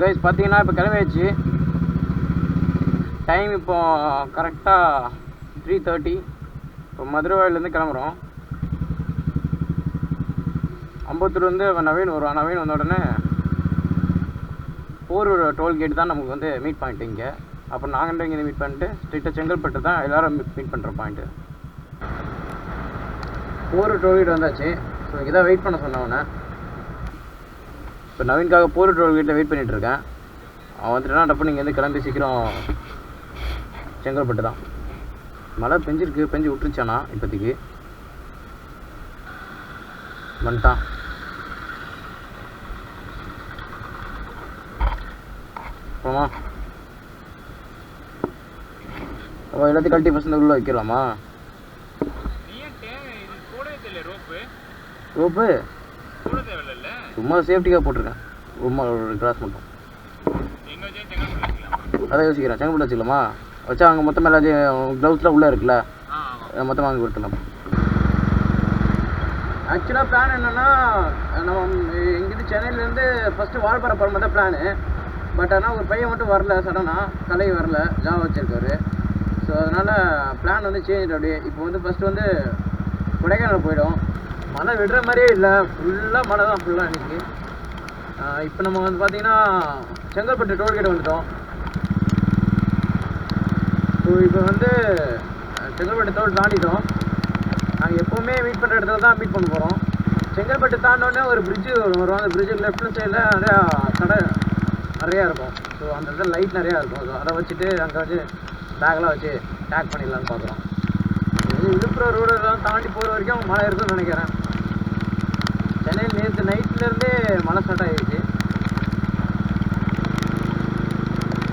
Guys பார்த்தீங்கன்னா இப்போ கிளம்பியாச்சு. டைம் இப்போ கரெக்டாக 3:30. இப்போ மதுரவாயிலேருந்து கிளம்புறோம். அம்பத்தூர் வந்து நவீன் வருவான். நவீன் வந்த உடனே போரூர் டோல்கேட் தான் நமக்கு வந்து மீட் பாயிண்ட் இங்கே. அப்புறம் நாங்கள் இங்கே மீட் பண்ணிட்டு ஸ்ட்ரிக்டாக செங்கல்பட்டு தான் எல்லோரும் மீட் பண்ணுற பாயிண்ட்டு. போரூர் டோல்கேட் வந்தாச்சு. ஸோ இங்கே தான் வெயிட் பண்ண சொன்னவனே. இப்போ நவீனுக்காக போரூர் டோல்கேட்டில் வெயிட் பண்ணிகிட்ருக்கேன். அவன் வந்துட்டுனா டப்பு இங்கேருந்து கிளம்பி சீக்கிரம் செங்கல்பட்டு தான். மழை பெஞ்சு விட்டுருச்சானா இப்போதைக்கு வந்துட்டான். ஆமாம் அப்போ எல்லாத்தையும் கழட்டி பசங்க உள்ளே வைக்கலாமா? ரோப்பு சும்மா சேஃப்டிக்காக போட்டிருக்கேன். ரொம்ப ஒரு கிராஸ் மட்டும் அதான் யோசிக்கிறேன். செங்கல்பட்டு வச்சுக்கலாமா? வச்சா அங்கே மொத்தமாக எல்லாத்தையும் க்ளவுஸ்லாம் உள்ளே இருக்குல்ல, மொத்தமாக வாங்கி கொடுத்துடலாம். ஆக்சுவலாக பிளான் என்னென்னா, நம்ம இங்கேருந்து சென்னையிலேருந்து ஃபஸ்ட்டு வால்பாறை போகிற மாதிரி தான் பிளானு. பட் ஆனால் ஒரு பையன் மட்டும் வரல, சடனாக கலை வரல, ஜாவா வச்சுருக்காரு. ஸோ அதனால் பிளான் வந்து சேஞ்ச். அப்படியே இப்போ வந்து ஃபஸ்ட்டு வந்து கொடைக்கானல் போயிடும். மழை விடுற மாதிரியே இல்லை, ஃபுல்லாக மழை தான் ஃபுல்லாக இன்றைக்கி. இப்போ நம்ம வந்து பார்த்திங்கன்னா செங்கல்பட்டு டோல்கேட் வந்துட்டோம். ஸோ இப்போ வந்து செங்கல்பட்டு டோல் தாண்டிட்டோம். நாங்கள் எப்போவுமே மீட் பண்ணுற இடத்துல தான் மீட் பண்ண போகிறோம். செங்கல்பட்டு தாண்டோடனே ஒரு பிரிட்ஜு வரும். அந்த பிரிட்ஜு லெஃப்ட் சைடில் நிறையா கடை நிறையா இருக்கும். ஸோ அந்த இடத்துல லைட் நிறையா இருக்கும். ஸோ அதை வச்சுட்டு அங்கே வச்சு பேக்கெலாம் வச்சு டேக் பண்ணிடலான்னு பார்க்குறோம். விழுப்புரம் ரோடெல்லாம் தாண்டி போகிற வரைக்கும் மழை இருக்குன்னு நினைக்கிறேன். சென்னையில் நேற்று நைட்லேருந்தே மழை ஸ்டார்ட் ஆகிடுச்சு.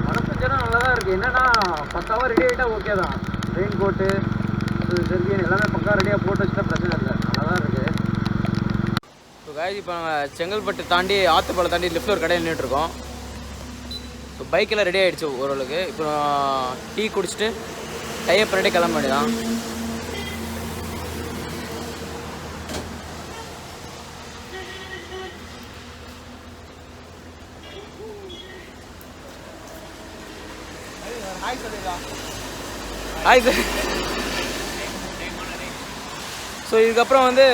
மழை பெஞ்சாலும் நல்லா தான் இருக்குது. என்னென்னா பக்காவாக ரெடி ஆகிட்டால் ஓகே தான். ரெயின் கோட்டு செல்வியன் எல்லாமே பக்கா ரெடியாக போட்டு வச்சுட்டா பிரச்சனை இல்லை, நல்லா தான் இருக்குது. ஸோ காய்ச்சி இப்போ நாங்கள் செங்கல்பட்டு தாண்டி ஆற்றுப்பாலம் தாண்டி லெஃப்ட்டில் ஒரு கடையில் நின்றுட்டுருக்கோம். ஸோ பைக்கெல்லாம் ரெடி ஆகிடுச்சு ஓரளவுக்கு. இப்போ டீ குடிச்சிட்டு டைப் பண்ணிட்டு கிளம்ப வேண்டியதான். Hi sir. ஸோ இதுக்கப்புறம் வந்து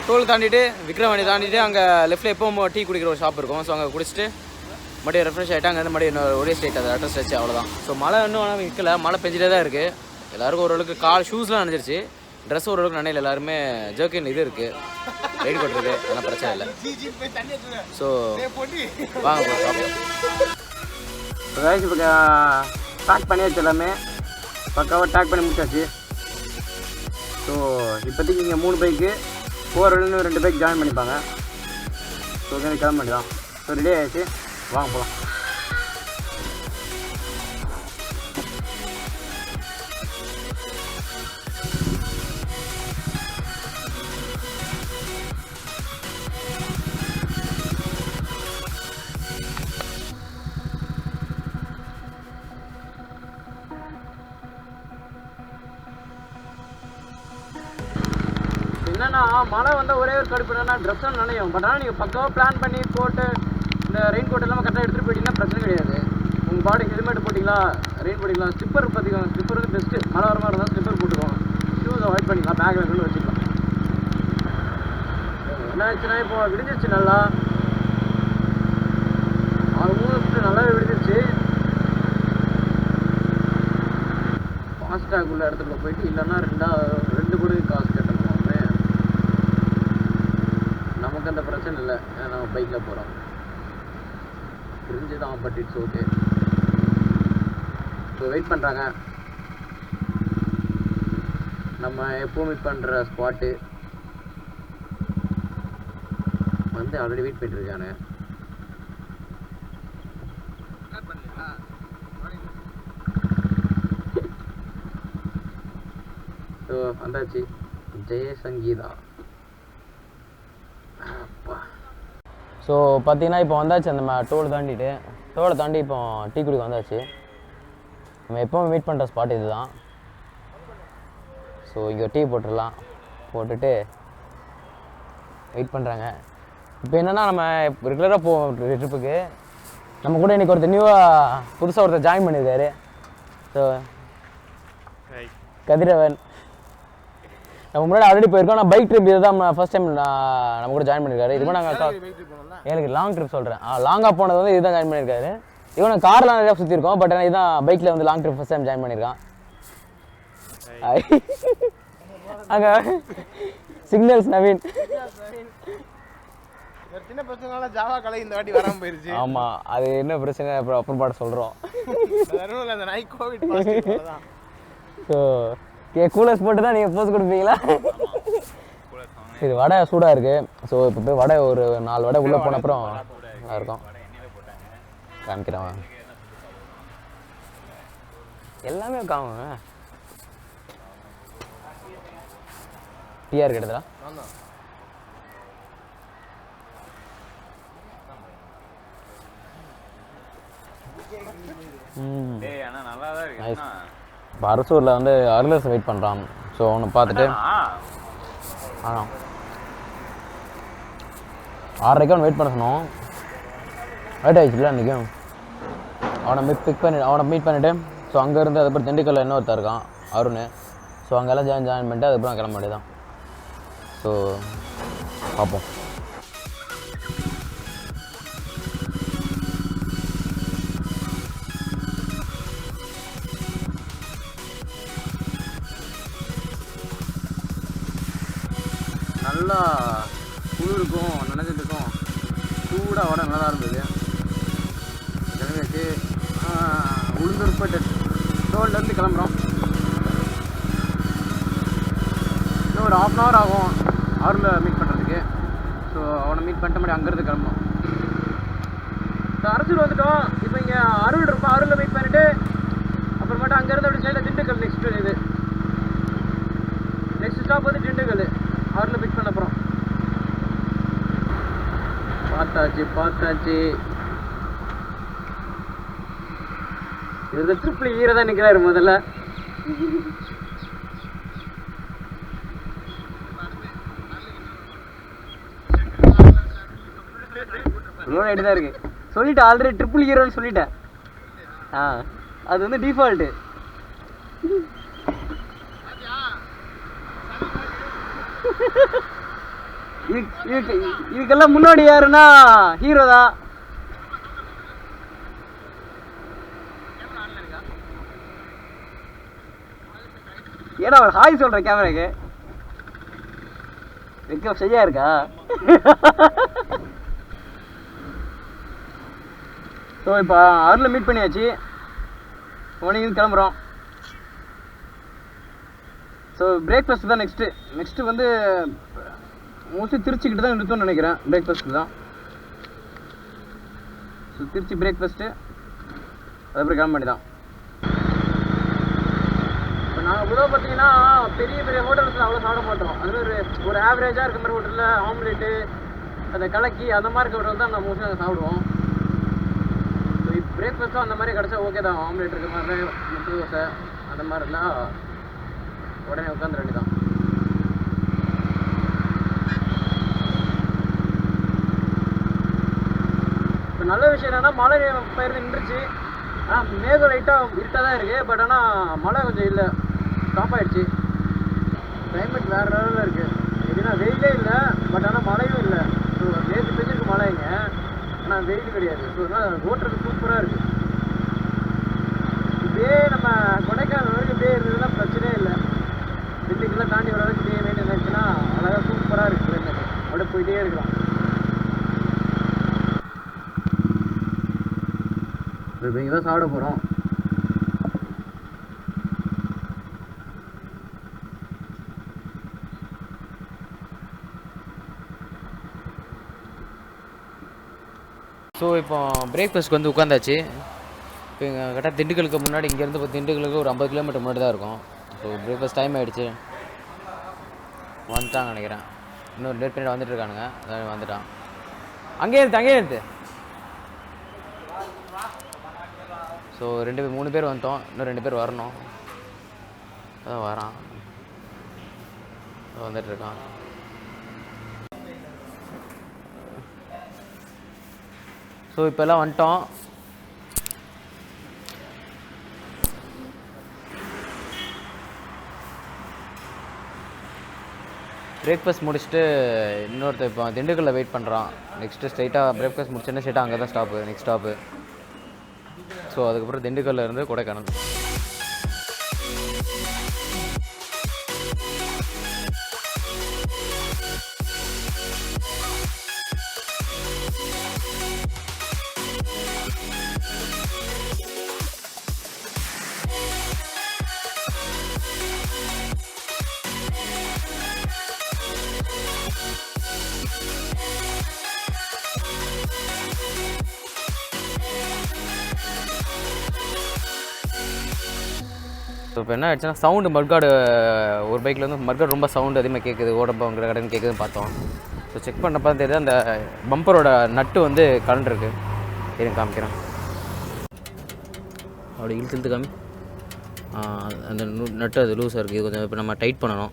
டோல் தாண்டிட்டு விக்ரவாணி தாண்டிட்டு அங்கே லெஃப்ட்டில் எப்போவும் டீ குடிக்கிற ஒரு ஷாப் இருக்கும். ஸோ அங்கே குடிச்சிட்டு மறுபடியும் ரெஃப்ரெஷ் ஆகிட்டு அங்கேருந்து மறுபடியும் ஒரே ஸ்டேட் அது அட்ரஸ் வச்சு அவ்வளோதான். ஸோ மழை இன்னும் ஆனால் விற்கல, மழை பெஞ்சிட்டே தான் இருக்குது. எல்லாருக்கும் ஓரளவுக்கு ஷூஸ்லாம் நனைஞ்சிருச்சு, ட்ரெஸ் ஓரளவுக்கு நனையில். எல்லாருமே ஜர்க்கின் இது இருக்குது, ரெயின் கோட் இருக்குது, அதெல்லாம் பிரச்சனை இல்லை. ஸோ வாங்க போ ஷாப்பிங். இப்போ பேக் பண்ணியாச்சு, எல்லாமே பக்காவாக டேக் பண்ணி முடிச்சாச்சு. ஸோ இப்போதைக்கு இங்கே 3 பைக்கு, 4 2 பைக் ஜாயின் பண்ணிப்பாங்க. ஸோ கிளம்ப வேண்டியதான். ஸோ ரெடி ஆகிடுச்சு, வாங்க போகலாம். என்னன்னா மழை வந்தால் ஒரே ஒரு கடுப்பு என்னன்னா ட்ரெஸ்ஸும் நினையும். பட் ஆனால் நீங்கள் பக்காவாக பிளான் பண்ணி போட்டு இந்த ரெயின் கோட் எல்லாமே கரெக்டாக எடுத்துகிட்டு போயிட்டீங்கன்னா பிரச்சனை கிடையாது. உங்கள் பாடிக்கு ஹெல்மெட் போட்டிங்களா, ரெயின் போட்டிங்களா, ஸ்லிப்பர் பார்த்திக்கலாம். ஸ்லிப்பர் வந்து பெஸ்ட்டு. மழை வர மாதிரி இருந்தால் ஸ்லிப்பர் போட்டுக்கோங்க. ஷூஸ் அவாய்ட் பண்ணிக்கலாம், பேக்கில் கொண்டு வச்சுக்கலாம். என்ன ஆச்சுன்னா இப்போ விடிஞ்சிருச்சு, நல்லா ஆல்மோஸ்ட் நல்லாவே விடிஞ்சிருச்சு. ஃபாஸ்டாக் உள்ள இடத்துக்குள்ள போயிட்டு இல்லைன்னா 2 கூட காசு கட்டணும். நமக்கு அந்த பிரச்சனை இல்லை, நம்ம பைக்கில் போகிறோம். புரிஞ்சு தான், but it's okay. So wait பண்ணுறாங்க. நம்ம எப்போ மீட் பண்ணுற ஸ்பாட்டு வந்து ஆல்ரெடி வெயிட் பண்ணிட்டுருக்கானு. ஸோ வந்தாச்சு, ஜெயசங்கீதா. ஸோ பார்த்தீங்கன்னா இப்போ வந்தாச்சு, அந்த டோல் தாண்டி இப்போ டீ குடிக்க வந்தாச்சு. நம்ம எப்போவும் மீட் பண்ணுற ஸ்பாட் இது தான். ஸோ இங்கே டீ போட்டுடலாம், போட்டுட்டு வெயிட் பண்ணுறாங்க. இப்போ என்னென்னா நம்ம ரெகுலராக போவோம் ட்ரிப்புக்கு. நம்ம கூட இன்னைக்கு ஒருத்தர் நியூவாக புதுசாக ஒருத்தர் ஜாயின் பண்ணியிருக்காரு. ஸோ கதிரவன் நம்ம முன்னாடி ஆல்ரெடி போயிருக்கோம். நான் பைக் ட்ரிப் இதுதான் ஃபர்ஸ்ட் டைம் நம்ம கூட ஜாயின் பண்ணியிருக்காரு. இதுவும் நாங்கள் எனக்கு லாங் ட்ரிப் சொல்கிறேன். லாங்காக போனது வந்து இதுதான் ஜாயின் பண்ணியிருக்காரு. இவன் நான் கார்லாம் நிறையா சுற்றிருக்கோம். பட் ஆனால் இதுதான் பைக்கில் வந்து long trip first time join பண்ணியிருக்கான். அங்கே சிக்னல்ஸ் நவீன் சின்ன பசங்களால ஜாவா கலை இந்த வாட்டி வராம போயிருச்சு. ஆமா அது என்ன பிரச்சனை அப்புறம் பாட சொல்றோம். அந்த நாய் கோவிட் பாசிட்டிவ் தான். ஸோ கூலர்ஸ் போட்டு தான் நீங்கள் போஸ் கொடுப்பீங்களா? இது வடை சூடாக இருக்குது. ஸோ இப்போ போய் வடை ஒரு 4 வடை உள்ளே போன அப்புறம் நல்லா இருக்கும். காமிக்கிறேன் எல்லாமே காம டிஆர் கிட்டதா இப்போ அரசூரில் வந்து அருளரசு வெயிட் பண்ணுறான். ஸோ அவனை பார்த்துட்டு 6:30 அவனை வெயிட் பண்ண சொன்னோம். லேட் ஆகிடுச்சுல அன்றைக்கும். அவனை மீட் பண்ணிவிட்டு ஸோ அங்கேருந்து அதுக்கப்புறம் திண்டுக்கல்ல இன்னொருத்தர் இருக்கான் அருண். ஸோ அங்கெல்லாம் ஜாயின் பண்ணிட்டு அதுக்கப்புறம் கிளம்ப வேண்டியதான். ஸோ பார்ப்போம். நல்லா குளிருக்கும் நினைச்சிட்டுருக்கும். சூடாக வடை நல்லா தான் இருந்தது. கிளம்பியாச்சு. உளுந்தூர்பேட்டை டோல்லேருந்து கிளம்புறோம். இன்னும் ஒரு 1/2 hour ஆகும் அருளில் மீட் பண்ணுறதுக்கு. ஸோ அவனை மீட் பண்ணிட்ட மாதிரி அங்கேருந்து கிளம்புறோம். ஸோ அரசூர் வந்துட்டோம். இப்போ இங்கே அருள் இருப்போம். அருளில் மீட் பண்ணிவிட்டு அப்புறமேட்டு அங்கேருந்து அப்படி சைடில் திண்டுக்கல் நெக்ஸ்ட் ஸ்டாப் வந்து திண்டுக்கல். அருளில் மீட் பண்ண அப்புறம் பார்த்தாச்சு. இது ட்ரிப்பில் ஈர தான் நிற்கிறாரு முதல்ல. ரைட்டு தான் இருக்கு. சொல்லிட்டேன் ஆல்ரெடி ட்ரிப்பிள் ஹீரோன்னு சொல்லிட்டேன். அது வந்து டிஃபால்ட்டு. இதுக்கெல்லாம் முன்னாடி யாருன்னா ஹீரோ தான். ஏன்னா அவர் ஹாய் சொல்ற கேமராக்கு வைக்க சரியா இருக்கா? ஸோ இப்போ அருளில் மீட் பண்ணியாச்சு. உடனே கிளம்புறோம். ஸோ பிரேக்ஃபாஸ்ட் தான் நெக்ஸ்ட்டு வந்து மோஸ்ட்லி திருச்சிக்கிட்ட தான் நிறுத்தோம்னு நினைக்கிறேன். பிரேக்ஃபாஸ்ட்டு தான். ஸோ திருச்சி பிரேக்ஃபாஸ்ட்டு அதுக்கப்புறம் கிளம்ப வேண்டியதான். இப்போ நாங்கள் பொதுவாக பார்த்தீங்கன்னா பெரிய ஹோட்டல்ஸில் அவ்வளோ சாப்பிட மாட்டோம். அது ஒரு ஆவரேஜாக இருக்க மாதிரி ஹோட்டலில் ஆம்லேட்டு அந்த கலக்கி அந்த மாதிரி இருக்க ஹோட்டல் தான் மோஸ்ட்லி நாங்கள் சாப்பிடுவோம். ஸோ இப்போ பிரேக்ஃபாஸ்ட்டும் அந்த மாதிரி கிடச்சா ஓகே தான். ஆம்லேட் இருக்க மாதிரி முட்டை தோசை அந்த மாதிரிலாம் உடனே உட்காந்துட வேண்டியதான். இப்போ நல்ல விஷயம் என்னென்னா மழை பெய்யுறது நின்றுச்சு. மேகம் லைட்டாக இருட்டாக தான் இருக்குது. பட் ஆனால் மழை கொஞ்சம் இல்லை, ஸ்டாப் ஆகிடுச்சு. கிளைமேட் வேறு லெவலில் இருக்குது. எப்படின்னா வெயிலே இல்லை, பட் ஆனால் மழையும் இல்லை. ஸோ நேற்று பெஞ்சிருக்கு மழைங்க, ஆனால் வெயில் கிடையாது. ஸோ அதனால் ஓட்டுறது சூப்பராக இருக்குது. இதே நம்ம கொடைக்கானல் வரைக்கும் இப்படியே இருந்ததுன்னா பிரச்சனையே இல்லை. திண்டுக்கெல்லாம் தாண்டி வர வரைக்கும் இப்படியே மெயின்டைன் ஆச்சுன்னா அழகாக சூப்பராக இருக்குது கிளைமேட். அப்படியே போயிட்டே இருக்கிறோம். இப்போ இங்கே தான் சாப்பிட போகிறோம். ஸோ இப்போ பிரேக்ஃபாஸ்ட்க்கு வந்து உட்காந்தாச்சு. இப்போ எங்கள் கரெக்டாக திண்டுக்கலுக்கு முன்னாடி இங்கேருந்து இப்போ திண்டுக்கலுக்கு ஒரு 50 கிலோமீட்டர் முன்னாடி தான் இருக்கும். ஸோ பிரேக்ஃபாஸ்ட் டைம் ஆகிடுச்சு. வந்துட்டாங்க நினைக்கிறேன். இன்னும் லேட் பண்ணிட்டு வந்துட்டு இருக்கானுங்க. அதான் வந்துட்டான். அங்கேயே இருந்து ஸோ 3 பேர் வந்துட்டோம். இன்னும் 2 பேர் வரணும். அதான் வரான், வந்துட்டு இருக்கான். ஸோ இப்போ எல்லாம் வந்துட்டோம். பிரேக்ஃபாஸ்ட் முடிச்சுட்டு இன்னொருத்தர் இப்போ திண்டுக்கல்ல வெயிட் பண்ணுறான். நெக்ஸ்ட்டு ஸ்ட்ரைட்டாக பிரேக்ஃபாஸ்ட் முடிச்சோன்னே ஸ்ட்ரைட்டாக அங்கே தான் ஸ்டாப்பு, நெக்ஸ்ட் ஸ்டாப்பு. ஸோ அதுக்கப்புறம் திண்டுக்கல்ல இருந்து கொடைக்கானல். ஸோ இப்போ என்ன ஆயிடுச்சுன்னா சவுண்டு மட்கார்டு ஒரு பைக்கில் வந்து மட்கார்டு ரொம்ப சவுண்டு அதிகமாக கேட்குது, ஓடப்பங்கிற கடன் கேட்குதுன்னு பார்த்தோம். ஸோ செக் பண்ணுறப்ப தான் தெரியுது அந்த பம்பரோட நட்டு வந்து கலண்டுருக்கு. இருங்க காமிக்கிறேன். அப்படி இழுத்து காமி. அந்த நட்டு அது லூஸாக இருக்குது. கொஞ்சம் இப்போ நம்ம டைட் பண்ணணும்.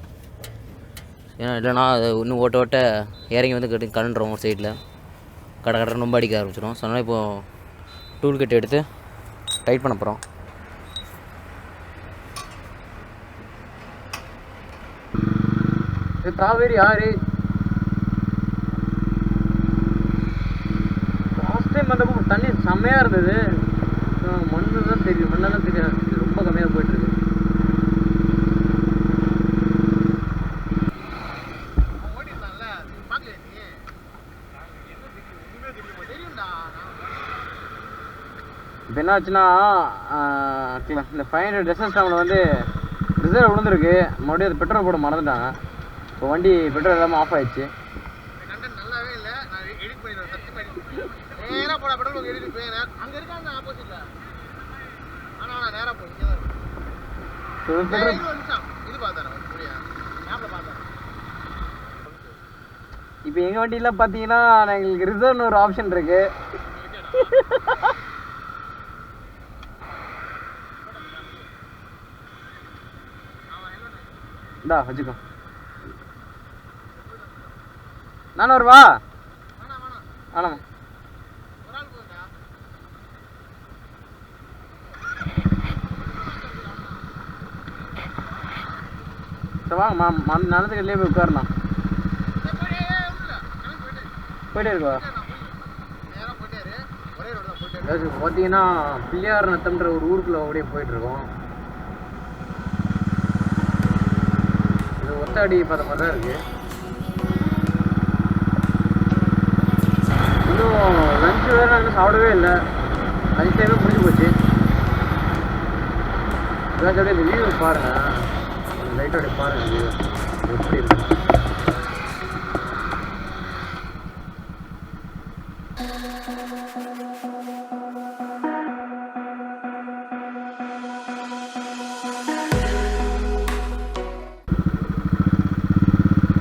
ஏன்னா இல்லைனா அது இன்னும் ஓட்ட ஓட்ட இறங்கி வந்து கலண்டுறோம் ஒரு சைடில் கடை ரொம்ப அடிக்க ஆரம்பிச்சிடும். ஸோ அதனால் இப்போது டூல் கிட் எடுத்து டைட் பண்ண போகிறோம். காவேரி ஆறு லாஸ்ட் டைம் வந்தப்போ தண்ணி செம்மையாக இருந்தது. மண்ணு தான் தெரியும், மண்ணெல்லாம் தெரியாது, ரொம்ப கம்மியாக போயிட்டுருக்கு. இப்போ என்ன ஆச்சுன்னா இந்த 500 டெசன் ஸ்டாமில் வந்து ரிசர்வ் விழுந்துருக்கு. மறுபடியும் அது பெட்ரோல் போட மறந்துட்டாங்க. இப்போ வண்டி பெட்ரோல் இல்லாமல் ஆஃப் ஆயிடுச்சு. நல்லாவே இல்லை. நான் எடிட் பண்ணிடுவேன். நேராக போட பெட்ரோல் எடிட் போயிடுறேன். அங்கே இருக்காங்க ஆப்போசிட்டில். ஆனால் நான் நேராக போய் இங்கே தான் இது பார்த்தேன். மேப்பில் பார்த்தேன். இப்போ எங்கள் வண்டியெலாம் பார்த்தீங்கன்னா எங்களுக்கு ரிசர்வ்னு ஒரு ஆப்ஷன் இருக்கு. இந்தா வச்சுக்கோ. நானும் வருவா ஆனாம். சரி வாங்க நிலத்துக்கிட்டே போய் உட்காரலாம். போயிட்டே இருக்கா? பார்த்தீங்கன்னா பிள்ளையார் நத்தம்ன்ற ஒரு ஊருக்குள்ள அப்படியே போயிட்டுருக்கோம். இது ஒத்தாடி பார்த்த மாதிரி தான் இருக்குது. இன்னும் லஞ்சு வேறு நாங்கள் சாப்பிடவே இல்லை. லஞ்ச் டைமே முடிஞ்சு போச்சு. ஏதாச்சும் அப்படியே இந்த வியூ பாருங்கள், லைட்டாக அப்படியே பாருங்கள் வியூ எப்படி இருக்கு.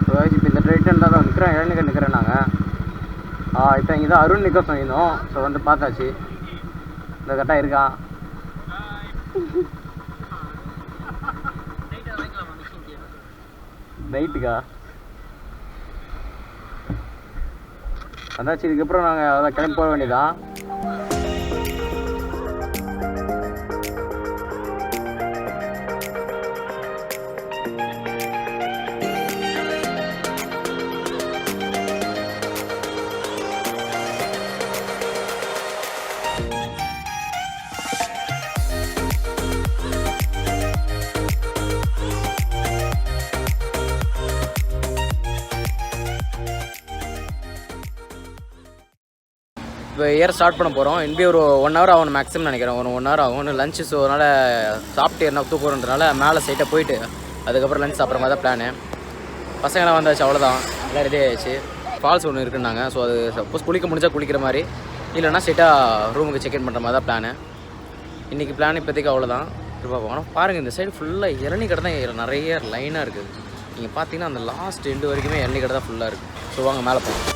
இப்போ இந்த ரைட் ஹேண்டாக தான் நிற்கிறேன், இளநிக்கர் நிற்கிறேன் நாங்கள். இப்போ இங்கே தான் அருண் நிற்க சொல்லியிருந்தோம். ஸோ வந்து பார்த்தாச்சு. இந்த கரெக்டாக இருக்கான். ரைட்டுக்கா வந்தாச்சு. இதுக்கப்புறம் நாங்கள் அதான் கிளம்பி போக வேண்டியதான். இப்போ ஏற ஸ்டார்ட் பண்ண போகிறோம். இனிமே ஒரு 1 hour ஆகும் மேக்ஸிமம் நினைக்கிறேன். ஒரு 1 hour ஆகும். லஞ்சு ஸோ அதனால் சாப்பிட்டு என்ன தூக்குறதுனால மேலே சைட்டாக போயிட்டு அதுக்கப்புறம் லஞ்ச் சாப்பிட்ற மாதிரி தான் பிளானு. பசங்களாம் வந்தாச்சு, அவ்வளோதான், எல்லாம் ரெடி ஆகிடுச்சு. ஃபால்ஸ் ஒன்று இருக்குன்னாங்க. ஸோ அது சப்போஸ் குளிக்க முடிஞ்சால் குளிக்கிற மாதிரி, இல்லைனா ஸ்ட்ரைட்டாக ரூமுக்கு செக்இன் பண்ணுற மாதிரி தான் பிளானு. இன்றைக்கி பிளான் இப்போதைக்கு அவ்வளோதான். திரும்ப ஆனால் பாருங்கள், இந்த சைடு ஃபுல்லாக இளநீ கடை தான் நிறைய லைனாக இருக்குது. நீங்கள் பார்த்தீங்கன்னா அந்த லாஸ்ட் எண்டு வரைக்குமே இளநீ கடை தான் ஃபுல்லாக இருக்குது. ஸோ வாங்க மேலே போகலாம்.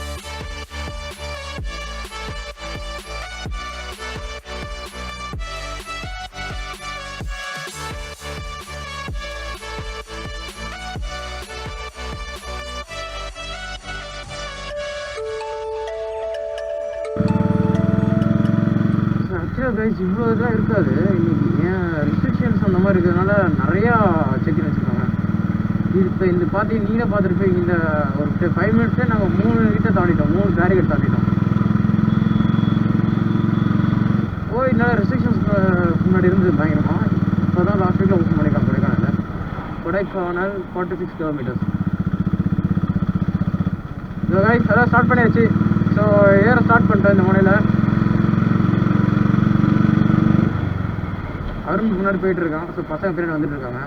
ஆக்சுவலாக கைஸ் இவ்வளோ இதெல்லாம் இருக்காது இன்னைக்கு. ஏன் ரெஸ்ட்ரிக்ஷன்ஸ் அந்த மாதிரி இருக்கிறதுனால நிறையா செக்இன் வச்சுருக்காங்க. இப்போ இந்த பார்த்தீங்க நீங்களே பார்த்துருப்பீங்க, இந்த ஒரு 5 மினிட்ஸே நாங்கள் 3 கிட்ட தாண்டிட்டோம், 3 பேரிகேட் தாண்டிட்டோம். இதனால ரெஸ்ட்ரிக்ஷன்ஸ் முன்னாடி இருந்தது பயங்கரமாக. இப்போ தான் லாஸ்ட் வீக்கில் ஓப்பன் பண்ணிக்கலாம் கொடைக்கானல் 46 கிலோமீட்டர்ஸ். அதான் ஸ்டார்ட் பண்ணியாச்சு. ஸோ ஏற ஸ்டார்ட் பண்ணிட்டேன் இந்த முனையில். அருண் முன்னாடி போயிட்டு இருக்கான். ஸோ பசங்க பின்னாடி வந்துட்டு இருக்காங்க.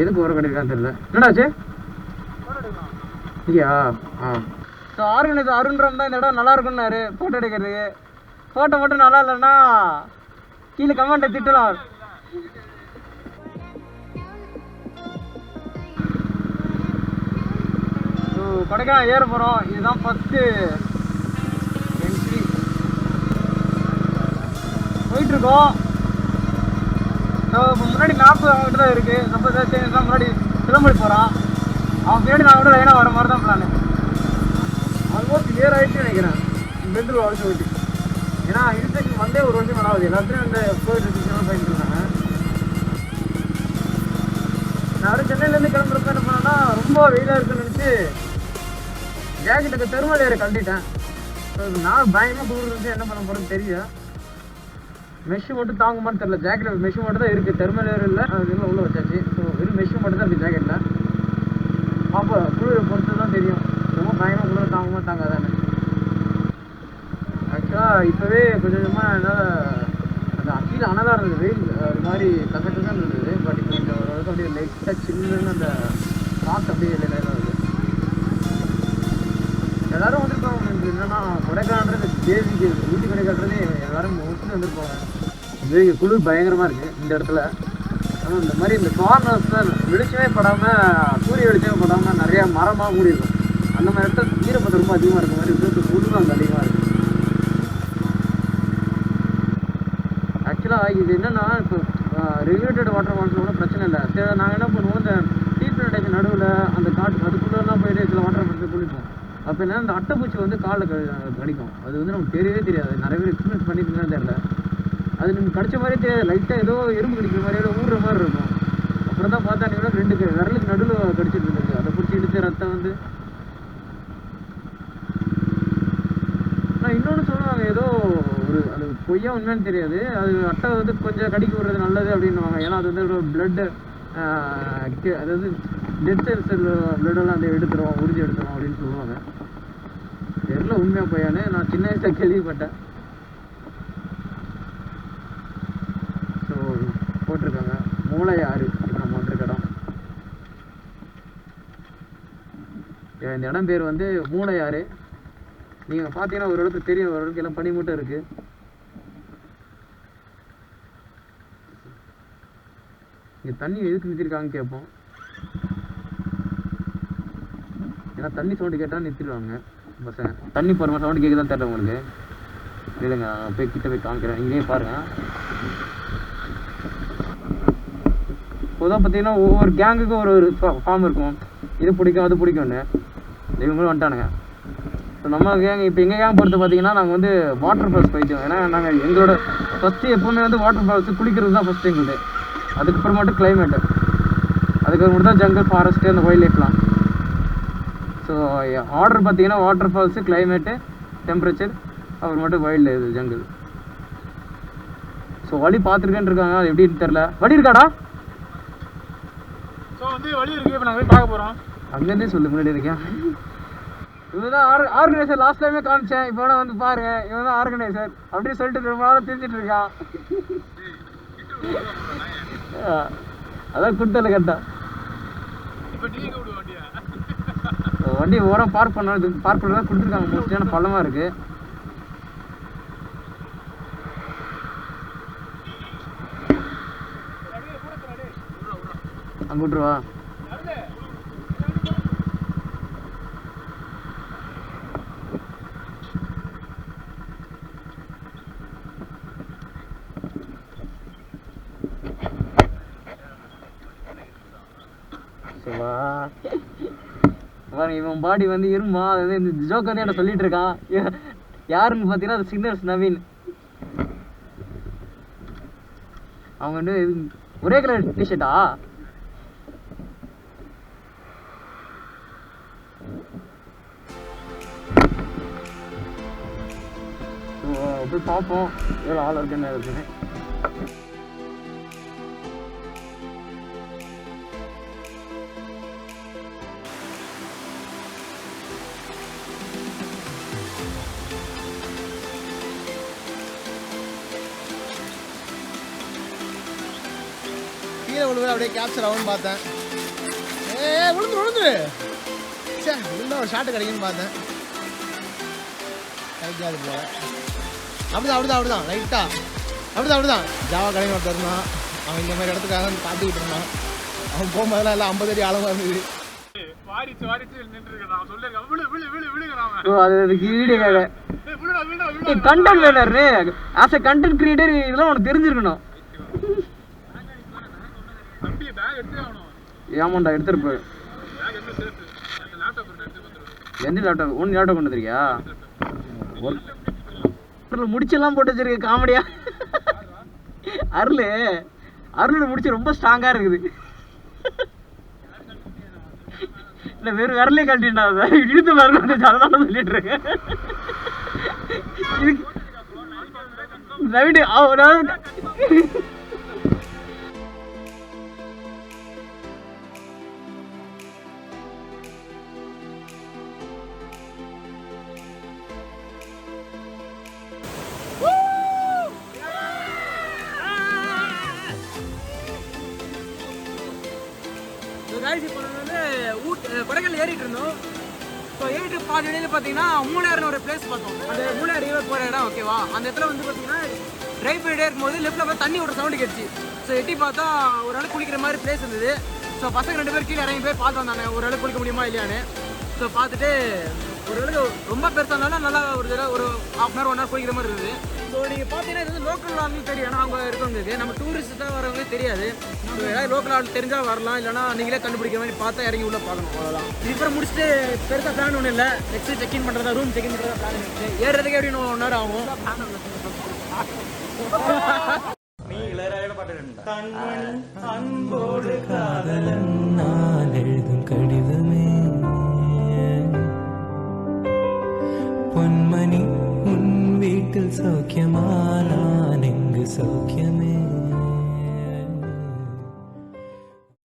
எதுக்கு ஓரம் கட்டிருக்கான்னு தெரியல. என்னடாச்சு ஐயா? ஸோ ஆர்கனைசர் அருண்றம் தான் இந்த இடம் நல்லா இருக்குன்னாரு ஃபோட்டோ எடுக்கிறதுக்கு. ஃபோட்டோ மட்டும் நல்லா இல்லைன்னா கீழே கமெண்ட்டை திட்டலாம். ஸோ கொடைக்கானல் ஏற போகிறோம். இதுதான் ஃபஸ்ட்டு என்ட்ரி. போயிட்டுருக்கோம். ஸோ இப்போ முன்னாடி மேப்பு அவங்ககிட்ட தான் இருக்குது. நம்ம தான் முன்னாடி சிலம்படி போகிறான். அவன் பின்னாடி நான் கூட லைனாக வர மாதிரி தான் பிளான். ஆல்மோஸ்ட் கிளியர் ஆகிடுச்சு நினைக்கிறேன். பெட்ரூல் வருஷம் ஓட்டி. ஏன்னா இன்ஸ்ட்ரக்ஷன் வந்தே ஒரு வருஷம் நல்லாவது. எல்லாத்துலேயும் இந்த கோவிட் ரெஸ்ட்ரிக்ஷன்லாம் பண்ணிட்டு இருந்தாங்க. நான் சென்னையிலேருந்து கிளம்புறப்ப என்ன பண்ணேன்னா, ரொம்ப வெயிலாக இருக்குன்னு நினச்சி ஜாக்கெட்டுக்கு தெருமல் ஏற கழட்டிட்டேன். ஸோ நான் பயங்கரமாக குளிர் இருந்துச்சு. என்ன பண்ண போகிறேன்னு தெரியல. மெஷ்ஷு மட்டும் தாங்குமான்னு தெரியல. ஜாக்கெட் மெஷ்ஷு மட்டும் தான் இருக்குது, தெர்மல் ஏர் இல்லை. அது உள்ளே வச்சாச்சு. ஸோ வெறும் மெஷ்ஷு மட்டும் தான் இருக்குது ஜாக்கெட்டில். அப்போ குளிரை பொறுத்து தான் தெரியும் ரொம்ப பயங்கரம் குளிர் தாங்குமா தாங்காதானே. ஆக்சுவலாக இப்போவே கொஞ்சம் கொஞ்சமாக என்னால் அந்த அக்கீழ அனலாக இருந்தது. வெயில் அது மாதிரி கசட்டு தான் இருந்தது. பட் இப்போ கொஞ்சம் ஓரளவுக்கு அப்படியே லைட்டாக சில்லுன்னு அந்த காற்று அப்படியே லைட்டாக இருக்குது. எல்லோரும் வந்துருப்பாங்க. எனக்கு என்னென்னா கொடைக்கானல்ன்றது தேவிக்கு ஊட்டி கொடைக்கானல்றதே எல்லோரும் மோஸ்ட்லி வந்துருப்பாங்க. இது குளிர் பயங்கரமாக இருக்குது இந்த இடத்துல. ஆனால் இந்த மாதிரி இந்த கார்னர்ஸில் வெளிச்சமே படாமல், சூரிய வெளிச்சமே படாமல் நிறையா மரமாக மூடி இருக்கும். அந்த மாதிரி இடத்துல ஈரப்பதம் ரொம்ப அதிகமாக இருக்க மாதிரி இருக்குது. குளிர் அங்கே அதிகமாக இருக்குது. ஆக்சுவலாக இது என்னென்னா, இப்போ ரெகுலேட்டட் வாட்டர் ஃபால்ஸில் கூட பிரச்சனை இல்லை. சரி, நாங்கள் என்ன பண்ணுவோம், இந்த டீ பிளான்டேஷன் நடுவில் அந்த காட்டு அதுக்குள்ளெல்லாம் போயிட்டு சில வாட்டர் ஃபால்ஸில் குளிப்போம். அப்போ என்ன, அந்த அட்டைப்பூச்சி வந்து காலில் கடிக்கும். அது வந்து நமக்கு தெரியவே தெரியாது. நிறைய பேர் எக்ஸ்பீரியன்ஸ் பண்ணிட்டுன்னு தெரியல. அது நமக்கு கடிச்ச மாதிரியே தெரியாது. லைட்டாக ஏதோ எறும்பு கடிக்கிற மாதிரியோட ஊறுற மாதிரி இருக்கும். அப்புறம் தான் பார்த்தா நீங்களா 2 விரலுக்கு நடுவில் கடிச்சிட்டு இருந்தது. அதை பிடிச்சி இழுத்து ரத்தம் வந்து. ஆனால் இன்னொன்று சொல்லுவாங்க, ஏதோ ஒரு அது பொய்யா உண்மைன்னு தெரியாது. அது அட்டை வந்து கொஞ்சம் கடிக்க விடுறது நல்லது அப்படின்னுவாங்க. ஏன்னா அது வந்து ஒரு பிளட்டு, அதாவது டெட் செல் பிளட்டெல்லாம் அதை எடுத்துரும், உறிஞ்சி எடுத்துரும் அப்படின்னு சொல்லுவாங்க. தெரியல உண்மையாக பொய்யான்னு. நான் சின்ன வயசில் கேள்விப்பட்டேன். ஸோ போட்டிருக்காங்க மூளையாறு. இப்போ நம்ம வந்துருக்க இடம். இந்த இடம் பேர் வந்து மூளையாறு. நீங்கள் பார்த்தீங்கன்னா ஒரு இடத்துக்கு தெரியும், ஒரு இடத்துக்கு எல்லாம் பனி மூட்டை இருக்குது. இங்கே தண்ணி எதுக்கு நிறுத்திருக்காங்கன்னு கேட்போம். ஏன்னா தண்ணி சவுண்டு கேட்டால் நிறுத்திடுவாங்க பசங்க. தண்ணி போகிற மாதிரி சவுண்டு கேட்குதான் தெரியல உங்களுக்கு. இல்லைங்க, போய் கிட்ட போய் காமிக்கிறேன். இங்கேயே பாருங்கள். பொதுவாக பார்த்தீங்கன்னா ஒவ்வொரு கேங்குக்கும் ஒரு ஃபார்ம் இருக்கும். இது பிடிக்கும் அது பிடிக்கும்னு. இவங்களும் வந்துட்டானுங்க. ஸோ நம்ம கேங் இப்போ எங்கள் கேங் பொறுத்து பார்த்தீங்கன்னா நாங்கள் வந்து வாட்டர் ஃபால்ஸ் போயிட்டோம். ஏன்னா நாங்கள் எங்களோட ஃபஸ்ட்டு எப்போவுமே வந்து வாட்டர் ஃபால்ஸு குளிக்கிறது தான் ஃபஸ்ட்டு எங்களுக்கு. அதுக்கப்புறம் மட்டும் கிளைமேட்டு, அதுக்கப்புறம் தான் ஜங்கல், ஃபாரஸ்ட்டு, அந்த வைல்ட் லைஃப்லாம். ஸோ ஆர்டர் பார்த்தீங்கன்னா வாட்டர் ஃபால்ஸு, கிளைமேட்டு, டெம்பரேச்சர், அப்புறம் மட்டும் வைல்டு இது ஜங்கல். ஸோ வழி பார்த்துருக்கேன்னு இருக்காங்க. அது எப்படின்னு தெரில. வழி இருக்காடா? ஸோ வந்து வழி இருக்குது. இப்போ நாங்கள் போய் பார்க்க போகிறோம். அங்கேருந்தே சொல்லு, முன்னாடி இருக்கேன். இவன் தான் ஆர்கனைசர். லாஸ்ட் டைமே காமிச்சேன். இப்போ வேணா வந்து பாருங்க, இவன் தான் ஆர்கனைசர் அப்படின்னு சொல்லிட்டு ரொம்ப நாளாக தெரிஞ்சிட்டு இருக்கான். அதான் கொடுத்தல கேட்டா. வண்டி ஓரம் பார்க் பண்ண பார்க் பண்ணதான் கொடுத்துருக்காங்க. மோஸ்ட்லியான பள்ளமாக இருக்கு. அங்கே விட்டுருவா. பாருங்க இவன் பாடி வந்து இருமா, அது வந்து இந்த ஜோக் வந்து என்ன சொல்லிட்டு இருக்கான். யாருன்னு பார்த்தீங்கன்னா அது சிக்னல்ஸ் நவீன். அவங்க வந்து ஒரே கலர் டிஷர்ட்டா? போய் பார்ப்போம் எவ்வளோ ஆள் இருக்குன்னு இருக்குன்னு. கீழே விழுந்து அப்படியே கேப்சர் ஆகும்னு பார்த்தேன். விழுந்துரு சே விழுந்தா ஒரு ஷாட்டு கிடைக்குன்னு பார்த்தேன். கிடைக்காது போல. அப்படிதான் ரைட்டா அப்படிதான் ஜாவா கடையில் ஒருத்தர் இருந்தான். அவன் இந்த மாதிரி இடத்துக்காக பார்த்துக்கிட்டு இருந்தான். அவன் போகும்போதெல்லாம் எல்லாம் 50 அடி ஆழமாக இருந்தது. கண்டென்ட் வேணாரு. ஆஸ் எ கண்டென்ட் கிரியேட்டர் இதெல்லாம் உனக்கு தெரிஞ்சிருக்கணும். ஏமாண்டா எடுத்துட்டு போய் எந்த லேப்டாப்? ஒன்று லேப்டாப் கொண்டு வந்துருக்கியா? முடிச்செல்லாம் போட்டு வச்சிருக்க காமெடியா. அருள் முடிச்சு ரொம்ப ஸ்ட்ராங்கா இருக்குது. இல்ல வெறும் விரலே கழட்டிண்டா இழுத்து வரணும். அதான் சொல்லிட்டு இருக்கேன். கொடைக்கானல் ஏறிட்டு இருந்தோம். ஸோ ஏறிட்டு பாதி இடையில பார்த்தீங்கன்னா மூணாயிரம் ஒரு பிளேஸ் பார்த்தோம். அந்த மூணாயிரம் ரிவர் போகிற இடம் ஓகேவா. அந்த இடத்துல வந்து பார்த்தீங்கன்னா ட்ரைவ் போயிட்டே இருக்கும்போது லெஃப்ட்டில் பார்த்து தண்ணி ஒரு சவுண்டு கேட்டுச்சு. ஸோ எட்டி பார்த்தா ஒரு ஆள் குளிக்கிற மாதிரி பிளேஸ் இருந்தது. ஸோ பசங்க 2 பேர் கீழே இறங்கி போய் பார்த்து வந்தாங்க ஒரு ஆள் குளிக்க முடியுமா இல்லையான்னு. ஸோ பார்த்துட்டு ஒரு அளவுக்கு ரொம்ப பெருசாக இருந்தாலும் நல்லா ஒரு தடவை ஒரு ½ hour 1 hour குளிக்கிற மாதிரி இருக்குது. ஸோ நீங்கள் பார்த்தீங்கன்னா இது வந்து லோக்கல் ஆளுன்னு தெரியும். ஏன்னா அவங்க இருக்கவங்களுக்கு நம்ம டூரிஸ்ட்டாக வரவங்க தெரியாது. ஸோ ஏதாவது லோக்கல் ஆள் தெரிஞ்சால் வரலாம், இல்லைனா நீங்களே கண்டுபிடிக்கிற மாதிரி பார்த்தா இறங்கி உள்ளே பார்க்கணும். அவ்வளோதான். இதுக்கப்புறம் முடிச்சுட்டு பெருசாக பிளான் ஒன்றும் இல்லை. நெக்ஸ்ட்டு செக்இன் பண்ணுறதா, ரூம் செக்இன் பண்ணுறதா பிளான் இருக்குது. ஏறுறதுக்கு எப்படின்னு 1 hour ஆகும். அன்போடு காதலன் நான் எழுதும் கடிதமே பொன்மணி உன் வீட்டில் சௌக்கியமா நான் எங்கு சௌக்கியமே